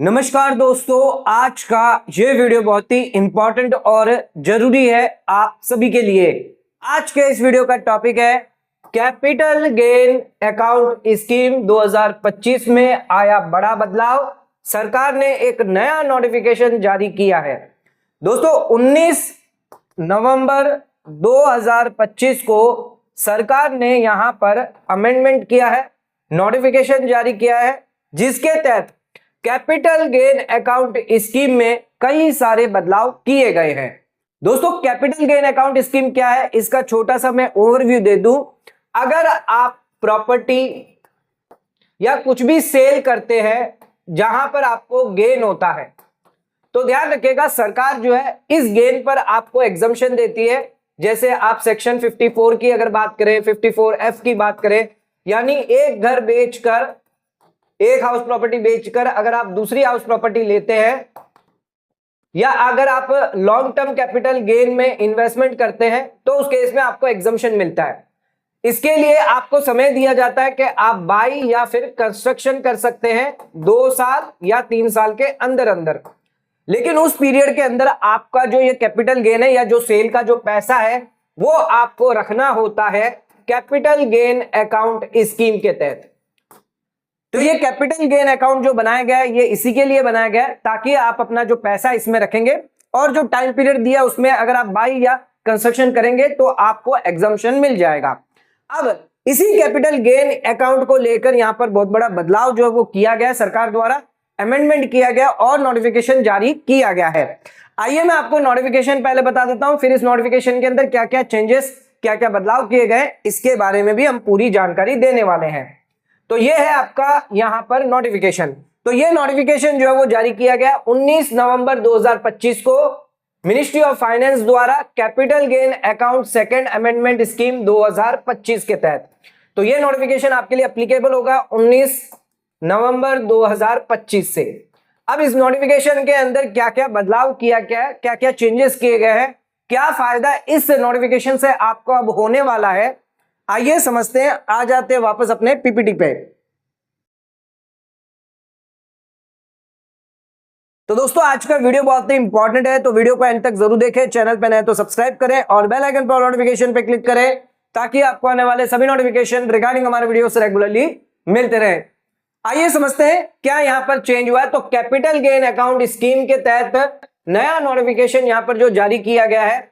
नमस्कार दोस्तों, आज का ये वीडियो बहुत ही इंपॉर्टेंट और जरूरी है आप सभी के लिए। आज के इस वीडियो का टॉपिक है कैपिटल गेन अकाउंट स्कीम 2025 में आया बड़ा बदलाव। सरकार ने एक नया नोटिफिकेशन जारी किया है। दोस्तों 19 नवंबर 2025 को सरकार ने यहां पर अमेंडमेंट किया है, नोटिफिकेशन जारी किया है, जिसके तहत कैपिटल गेन अकाउंट स्कीम में कई सारे बदलाव किए गए हैं। दोस्तों कैपिटल गेन अकाउंट स्कीम क्या है, इसका छोटा सा मैं ओवरव्यू दे दूं। अगर आप प्रॉपर्टी या कुछ भी सेल करते हैं जहां पर आपको गेन होता है, तो ध्यान रखिएगा सरकार जो है इस गेन पर आपको एग्जम्पशन देती है। जैसे आप सेक्शन 54 की अगर बात करें, 54F की बात करें, यानी एक घर बेचकर, एक हाउस प्रॉपर्टी बेचकर अगर आप दूसरी हाउस प्रॉपर्टी लेते हैं, या अगर आप लॉन्ग टर्म कैपिटल गेन में इन्वेस्टमेंट करते हैं, तो उस केस में आपको एग्जम्पशन मिलता है। इसके लिए आपको समय दिया जाता है कि आप बाई या फिर कंस्ट्रक्शन कर सकते हैं 2 साल या 3 साल के अंदर अंदर। लेकिन उस पीरियड के अंदर आपका जो ये कैपिटल गेन है या जो सेल का जो पैसा है वो आपको रखना होता है कैपिटल गेन अकाउंट स्कीम के तहत। तो ये कैपिटल गेन अकाउंट जो बनाया गया है ये इसी के लिए बनाया गया है ताकि आप अपना जो पैसा इसमें रखेंगे और जो टाइम पीरियड दिया उसमें अगर आप बाई या कंस्ट्रक्शन करेंगे तो आपको एग्जम्पशन मिल जाएगा। अब इसी कैपिटल गेन अकाउंट को लेकर यहां पर बहुत बड़ा बदलाव जो है वो किया गया, सरकार द्वारा अमेंडमेंट किया गया और नोटिफिकेशन जारी किया गया है। आइए मैं आपको नोटिफिकेशन पहले बता देता हूं, फिर इस नोटिफिकेशन के अंदर क्या क्या चेंजेस, क्या क्या बदलाव किए गए, इसके बारे में भी हम पूरी जानकारी देने वाले हैं। तो ये है आपका यहां पर नोटिफिकेशन। तो ये नोटिफिकेशन जो है वो जारी किया गया 19 नवंबर 2025 को मिनिस्ट्री ऑफ फाइनेंस द्वारा capital gain account second amendment scheme 2025 के तहत। तो ये नोटिफिकेशन आपके लिए एप्लीकेबल होगा 19 नवंबर 2025 से। अब इस नोटिफिकेशन के अंदर क्या क्या बदलाव किया गया है, क्या क्या चेंजेस किए गए हैं, क्या फायदा इस नोटिफिकेशन से आपको अब होने वाला है, आइए समझते हैं। आ जाते हैं वापस अपने पीपीटी पे। तो दोस्तों आज का वीडियो बहुत ही इंपॉर्टेंट है, तो वीडियो को एंड तक जरूर देखें। चैनल पे नए तो सब्सक्राइब करें और बेल आइकन पर नोटिफिकेशन पे क्लिक करें ताकि आपको आने वाले सभी नोटिफिकेशन रिगार्डिंग हमारे वीडियो से रेगुलरली मिलते रहे। आइए समझते हैं क्या यहां पर चेंज हुआ है। तो कैपिटल गेन अकाउंट स्कीम के तहत नया नोटिफिकेशन यहां पर जो जारी किया गया है,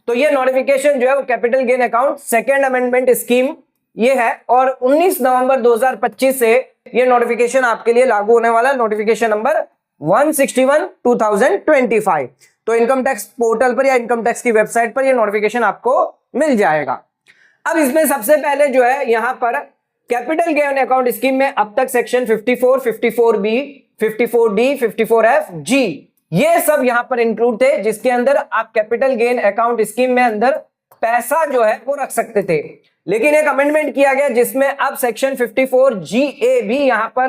तो ये नोटिफिकेशन जो है वो capital gain account second amendment scheme ये है और 19 नवंबर 2025 से ये नोटिफिकेशन आपके लिए लागू होने वाला है। Notification number 161/2025। तो इनकम टैक्स पोर्टल पर या इनकम टैक्स की वेबसाइट पर ये नोटिफिकेशन आपको मिल जाएगा। अब इसमें सबसे पहले जो है यहां पर कैपिटल गेन अकाउंट स्कीम में अब तक section 54, 54B, 54D, 54F, G ये सब यहां पर इंक्लूड थे, जिसके अंदर आप कैपिटल गेन अकाउंट स्कीम में अंदर पैसा जो है वो रख सकते थे। लेकिन एक अमेंडमेंट किया गया जिसमें अब सेक्शन 54GA भी यहां पर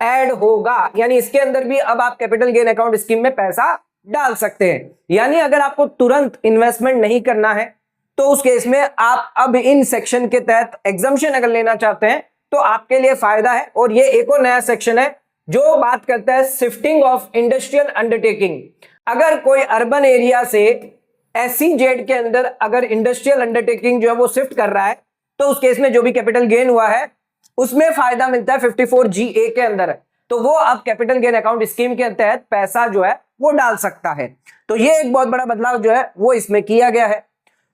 ऐड होगा, यानी इसके अंदर भी अब आप कैपिटल गेन अकाउंट स्कीम में पैसा डाल सकते हैं। यानी अगर आपको तुरंत इन्वेस्टमेंट नहीं करना है तो उस केस में आप अब इन सेक्शन के तहत एग्जम्पशन अगर लेना चाहते हैं तो आपके लिए फायदा है। और ये एक और नया सेक्शन है जो बात करता है शिफ्टिंग ऑफ इंडस्ट्रियल अंडरटेकिंग। अगर कोई अर्बन एरिया से SEZ के अंदर अगर इंडस्ट्रियल अंडरटेकिंग जो है वो शिफ्ट कर रहा है तो उस केस में जो भी कैपिटल गेन हुआ है उसमें फायदा मिलता है 54GA के अंदर। तो वो अब कैपिटल गेन अकाउंट स्कीम के तहत पैसा जो है वो डाल सकता है। तो ये एक बहुत बड़ा बदलाव जो है वो इसमें किया गया है।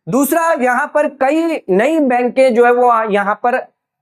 दूसरा, यहां पर कई नई बैंकें जो है वो यहां पर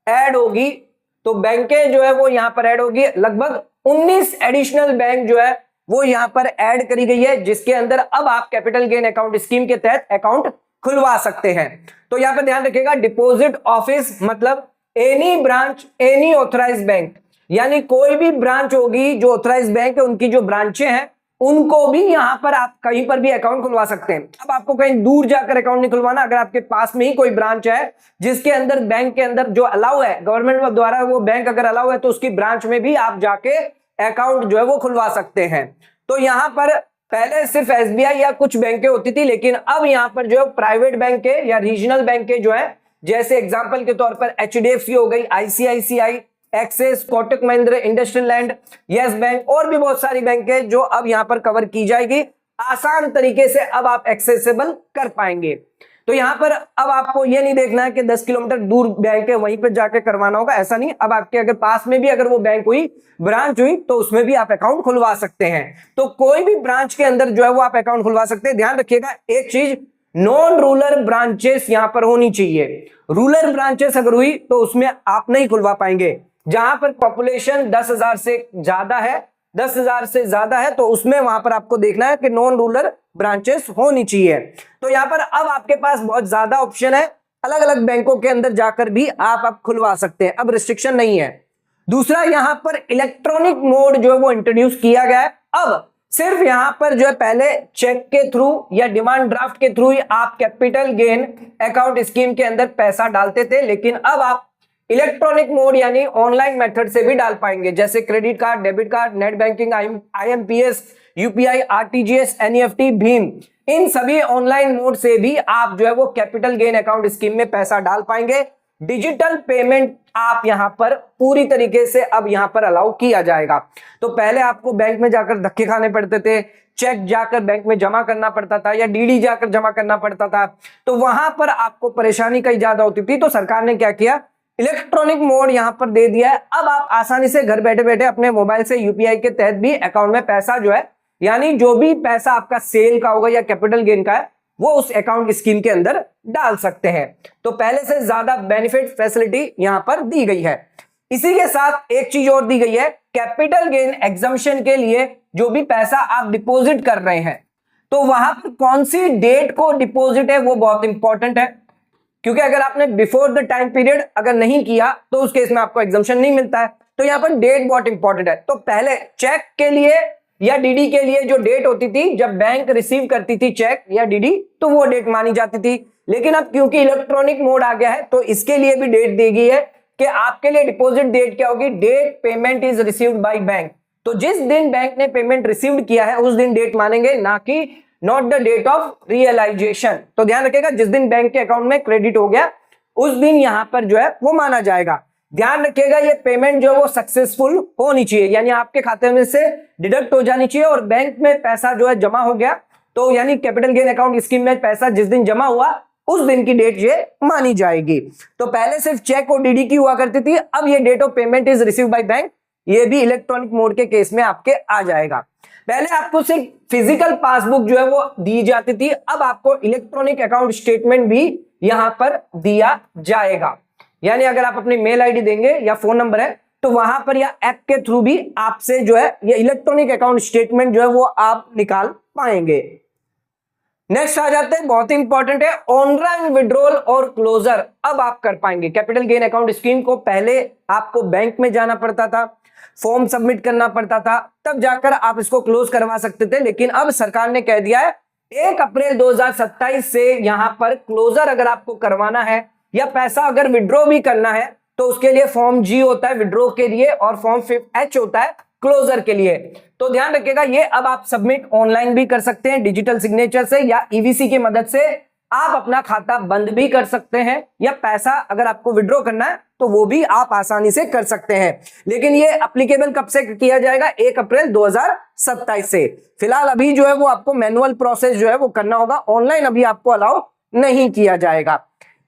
ऐड होगी। तो बैंकें जो है वो यहां पर ऐड होगी, लगभग 19 एडिशनल बैंक जो है वो यहां पर ऐड करी गई है, जिसके अंदर अब आप कैपिटल गेन अकाउंट स्कीम के तहत अकाउंट खुलवा सकते हैं। तो यहां पर ध्यान रखिएगा, डिपॉजिट ऑफिस मतलब any branch any authorised bank, यानी कोई भी ब्रांच होगी जो ऑथराइज्ड बैंक है उनकी जो ब्रांचें हैं उनको भी यहां पर आप कहीं पर भी अकाउंट खुलवा सकते हैं। अब आपको कहीं दूर जाकर अकाउंट नहीं खुलवाना, अगर आपके पास में ही कोई ब्रांच है जिसके अंदर बैंक के अंदर जो अलाउ है गवर्नमेंट द्वारा, वो बैंक अगर अलाउ है तो उसकी ब्रांच में भी आप जाके अकाउंट जो है वो खुलवा सकते हैं। तो यहां पर पहले सिर्फ SBI या कुछ बैंकें होती थी, लेकिन अब यहां पर जो प्राइवेट बैंक या रीजनल बैंक जो है, जैसे एग्जांपल के तौर पर HDFC हो गई, ICICI, axis, Kotak Mahindra, industrial land, yes bank और भी बहुत सारी बैंक है जो अब यहां पर कवर की जाएगी। आसान तरीके से अब आप एक्सेसिबल कर पाएंगे। तो यहां पर अब आपको ये नहीं देखना है कि 10 किलोमीटर दूर बैंक है वहीं पर जाके करवाना होगा, ऐसा नहीं। अब आपके अगर पास में भी अगर वो बैंक हुई, ब्रांच हुई, तो उसमें भी आप अकाउंट खुलवा सकते हैं। तो कोई भी ब्रांच के अंदर जो है वो आप अकाउंट खुलवा सकते हैं। ध्यान रखिएगा एक चीज, नॉन रूरल ब्रांचेस यहां पर होनी चाहिए। रूरल ब्रांचेस अगर हुई तो उसमें आप नहीं खुलवा पाएंगे। जहां पर पॉपुलेशन 10,000 से ज्यादा है, 10,000 से ज्यादा है, तो उसमें वहां पर आपको देखना है कि नॉन रूरल ब्रांचेस होनी चाहिए। तो यहां पर अब आपके पास बहुत ज्यादा ऑप्शन है, अलग अलग बैंकों के अंदर जाकर भी आप खुलवा सकते हैं, अब रिस्ट्रिक्शन नहीं है। दूसरा, यहां पर इलेक्ट्रॉनिक मोड जो है वो इंट्रोड्यूस किया गया है। अब सिर्फ यहां पर जो है पहले चेक के थ्रू या डिमांड ड्राफ्ट के थ्रू ही आप कैपिटल गेन अकाउंट स्कीम के अंदर पैसा डालते थे, लेकिन अब आप इलेक्ट्रॉनिक मोड यानी ऑनलाइन मेथड से भी डाल पाएंगे, जैसे credit card, debit card, net banking, IMPS, UPI, RTGS, NEFT, Bhim, इन सभी ऑनलाइन मोड से भी आप जो है वो कैपिटल गेन अकाउंट स्कीम में पैसा डाल पाएंगे। डिजिटल पेमेंट आप यहां पर पूरी तरीके से अब यहां पर अलाउ किया जाएगा। तो पहले आपको बैंक में जाकर धक्के खाने पड़ते थे, चेक जाकर बैंक में जमा करना पड़ता था या DD जाकर जमा करना पड़ता था, तो वहां पर आपको परेशानी कई ज्यादा होती थी। तो सरकार ने क्या किया, इलेक्ट्रॉनिक मोड यहां पर दे दिया है। अब आप आसानी से घर बैठे बैठे अपने मोबाइल से UPI के तहत भी अकाउंट में पैसा जो है, यानी जो भी पैसा आपका सेल का होगा या कैपिटल गेन का है, वो उस अकाउंट स्कीम के अंदर डाल सकते हैं। तो पहले से ज्यादा बेनिफिट फैसिलिटी यहां पर दी गई है। इसी के साथ एक चीज और दी गई है, कैपिटल गेन एग्जम्पशन के लिए जो भी पैसा आप डिपॉजिट कर रहे हैं, तो वहां पर कौन सी डेट को डिपॉजिट है वो बहुत इंपॉर्टेंट है, क्योंकि अगर आपने बिफोर द टाइम पीरियड अगर नहीं किया तो उस केस में आपको एग्जम्पशन नहीं मिलता है। तो यहां पर डेट बहुत इंपॉर्टेंट है। तो पहले चेक के लिए या DD के लिए जो डेट होती थी, जब बैंक रिसीव करती थी चेक या DD, तो वो डेट मानी जाती थी। लेकिन अब क्योंकि इलेक्ट्रॉनिक मोड आ गया है, तो इसके लिए भी डेट दी गई है कि आपके लिए डिपॉजिट डेट क्या होगी, date payment is received by bank. तो जिस दिन बैंक ने पेमेंट रिसीव्ड किया है उस दिन डेट मानेंगे, ना कि not the date of realisation. तो ध्यान रखिएगा, जिस दिन बैंक के अकाउंट में क्रेडिट हो गया उस दिन यहां पर जो है वो माना जाएगा। ध्यान रखिएगा, ये पेमेंट जो है वो सक्सेसफुल होनी चाहिए, यानी आपके खाते में से डिडक्ट हो जानी चाहिए और बैंक में पैसा जो है जमा हो गया, तो यानी कैपिटल गेन अकाउंट स्कीम में पैसा जिस दिन जमा हुआ उस दिन की डेट ये मानी जाएगी। तो पहले सिर्फ चेक और DD की हुआ करती थी, अब ये date of payment is receive by bank, ये भी इलेक्ट्रॉनिक मोड के केस में आपके आ जाएगा। पहले आपको सिर्फ फिजिकल पासबुक जो है वो दी जाती थी, अब आपको इलेक्ट्रॉनिक अकाउंट स्टेटमेंट भी यहां पर दिया जाएगा। यानी अगर आप अपनी मेल ID देंगे या फोन नंबर है, तो वहां पर या ऐप के थ्रू भी आपसे जो है ये इलेक्ट्रॉनिक अकाउंट स्टेटमेंट जो है वो आप निकाल पाएंगे। नेक्स्ट आ जाते हैं, बहुत ही इंपॉर्टेंट है, ऑनलाइन विड्रॉल और क्लोजर अब आप कर पाएंगे। कैपिटल गेन अकाउंट स्कीम को पहले आपको बैंक में जाना पड़ता था, फॉर्म सबमिट करना पड़ता था, तब जाकर आप इसको क्लोज करवा सकते थे। लेकिन अब सरकार ने कह दिया है 1 अप्रैल 2027 से यहां पर क्लोजर अगर आपको करवाना है या पैसा अगर विड्रॉ भी करना है, तो उसके लिए फॉर्म G होता है विड्रॉ के लिए और फॉर्म H होता है क्लोजर के लिए। तो ध्यान रखिएगा, ये अब आप सबमिट ऑनलाइन भी कर सकते हैं डिजिटल सिग्नेचर से, या EVC की मदद से आप अपना खाता बंद भी कर सकते हैं, या पैसा अगर आपको विड्रॉ करना है तो वो भी आप आसानी से कर सकते हैं। लेकिन ये एप्लीकेबल कब से किया जाएगा, 1 अप्रैल 2027 से। फिलहाल अभी जो है वो आपको मैनुअल प्रोसेस जो है वो करना होगा, ऑनलाइन अभी आपको अलाउ नहीं किया जाएगा।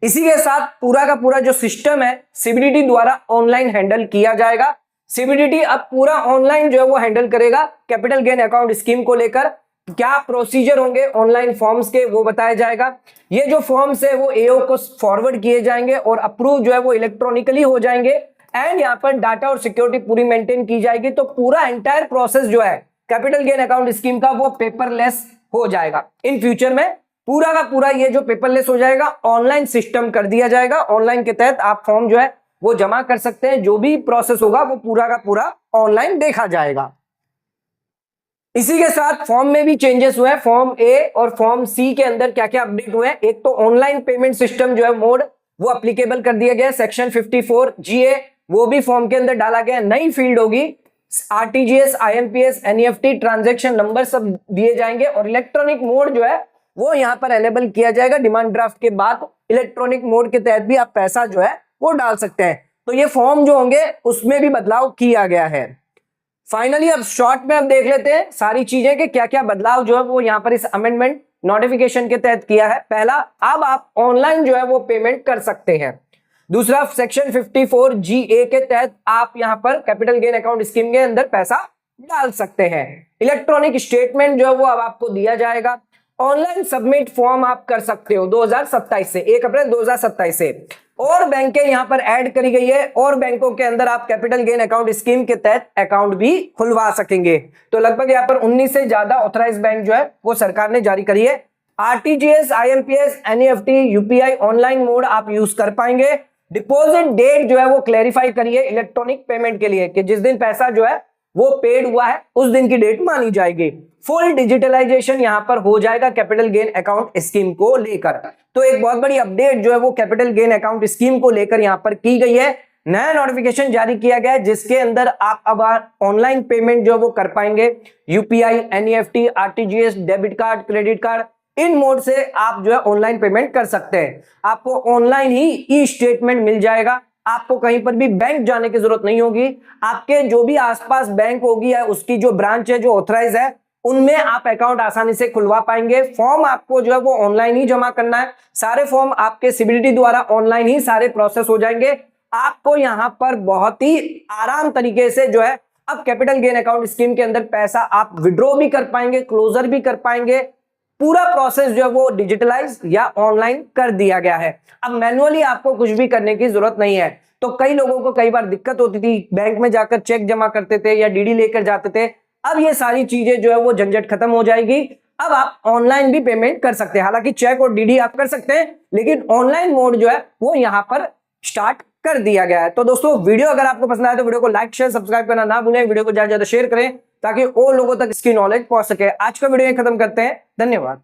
इसी के साथ पूरा का पूरा जो सिस्टम है CBDT द्वारा ऑनलाइन हैंडल किया जाएगा। CBDT अब पूरा ऑनलाइन जो है वो हैंडल करेगा कैपिटल गेन अकाउंट स्कीम को लेकर। क्या प्रोसीजर होंगे ऑनलाइन फॉर्म्स के वो बताया जाएगा। ये जो फॉर्म्स है वो AO को फॉरवर्ड किए जाएंगे और अप्रूव जो है वो इलेक्ट्रॉनिकली हो जाएंगे, एंड यहाँ पर डाटा और सिक्योरिटी पूरी मेंटेन की जाएगी। तो पूरा एंटायर प्रोसेस जो है कैपिटल गेन अकाउंट स्कीम का वो पेपरलेस हो जाएगा। इन फ्यूचर में पूरा का पूरा ये जो पेपरलेस हो जाएगा, ऑनलाइन सिस्टम कर दिया जाएगा। ऑनलाइन के तहत आप फॉर्म जो है वो जमा कर सकते हैं, जो भी प्रोसेस होगा वो पूरा का पूरा ऑनलाइन देखा जाएगा। इसी के साथ फॉर्म में भी चेंजेस हुए हैं। फॉर्म A और फॉर्म C के अंदर क्या क्या अपडेट हुए हैं, एक तो ऑनलाइन पेमेंट सिस्टम जो है मोड वो अप्लीकेबल कर दिया गया है। सेक्शन 54 GA वो भी फॉर्म के अंदर डाला गया है। नई फील्ड होगी RTGS, IMPS, NEFT, transaction number सब दिए जाएंगे और इलेक्ट्रॉनिक मोड जो है वो यहां पर अवेलेबल किया जाएगा। डिमांड ड्राफ्ट के बाद इलेक्ट्रॉनिक मोड के तहत भी आप पैसा जो है वो डाल सकते हैं। तो ये फॉर्म जो होंगे उसमें भी बदलाव किया गया है। फाइनली अब शॉर्ट में अब देख लेते हैं सारी चीजें कि क्या क्या बदलाव जो है वो यहां पर इस अमेंडमेंट नोटिफिकेशन के तहत किया है। पहला, अब आप ऑनलाइन जो है वो पेमेंट कर सकते हैं। दूसरा, सेक्शन 54G(a) के तहत आप यहां पर कैपिटल गेन अकाउंट स्कीम के अंदर पैसा डाल सकते हैं। इलेक्ट्रॉनिक स्टेटमेंट जो है वो अब आपको दिया जाएगा। ऑनलाइन सबमिट फॉर्म आप कर सकते हो 2027 से, 1 अप्रैल 2027 से। और बैंकें यहां पर ऐड करी गई है और बैंकों के अंदर आप कैपिटल गेन अकाउंट स्कीम के तहत अकाउंट भी खुलवा सकेंगे। तो लगभग यहां पर 19 से ज्यादा ऑथराइज बैंक जो है वो सरकार ने जारी करी है। RTGS, IMPS, NEFT, UPI online mode आप यूज कर पाएंगे। डिपॉजिट डेट जो है वो क्लैरिफाई करिए इलेक्ट्रॉनिक पेमेंट के लिए कि जिस दिन पैसा जो है वो पेड हुआ है उस दिन की डेट मानी जाएगी। फुल डिजिटलाइजेशन यहां पर हो जाएगा कैपिटल गेन अकाउंट स्कीम को लेकर। तो एक बहुत बड़ी अपडेट जो है वो कैपिटल गेन अकाउंट स्कीम को लेकर यहां पर की गई है। नया नोटिफिकेशन जारी किया गया है जिसके अंदर आप अब ऑनलाइन पेमेंट जो है वो कर पाएंगे। UPI, NEFT, RTGS, debit card, credit card, इन मोड से आप जो है ऑनलाइन पेमेंट कर सकते हैं। आपको ऑनलाइन ही ई स्टेटमेंट मिल जाएगा। आपको कहीं पर भी बैंक जाने की जरूरत नहीं होगी। आपके जो भी आसपास बैंक होगी या उसकी जो ब्रांच है जो ऑथराइज है उनमें आप अकाउंट आसानी से खुलवा पाएंगे। फॉर्म आपको जो है वो ऑनलाइन ही जमा करना है। सारे फॉर्म आपके सीबीडीटी द्वारा ऑनलाइन ही सारे प्रोसेस हो जाएंगे। आपको यहां पर बहुत ही आराम तरीके से जो है अब कैपिटल गेन अकाउंट स्कीम के अंदर पैसा आप विड्रॉ भी कर पाएंगे, क्लोजर भी कर पाएंगे। पूरा प्रोसेस जो है वो डिजिटलाइज या ऑनलाइन कर दिया गया है। अब मैन्युअली आपको कुछ भी करने की जरूरत नहीं है। तो कई लोगों को कई बार दिक्कत होती थी, बैंक में जाकर चेक जमा करते थे या डीडी लेकर जाते थे। अब ये सारी चीजें जो है वो झंझट खत्म हो जाएगी। अब आप ऑनलाइन भी पेमेंट कर सकते हैं। हालांकि चेक और डीडी आप कर सकते हैं लेकिन ऑनलाइन मोड जो है वो यहां पर स्टार्ट कर दिया गया है। तो दोस्तों वीडियो अगर आपको पसंद आए तो वीडियो को लाइक, शेयर, सब्सक्राइब करना ना भूलें। वीडियो को ज्यादा से ज्यादा शेयर करें ताकि और लोगों तक इसकी नॉलेज पहुंच सके। आज का वीडियो खत्म करते हैं। धन्यवाद।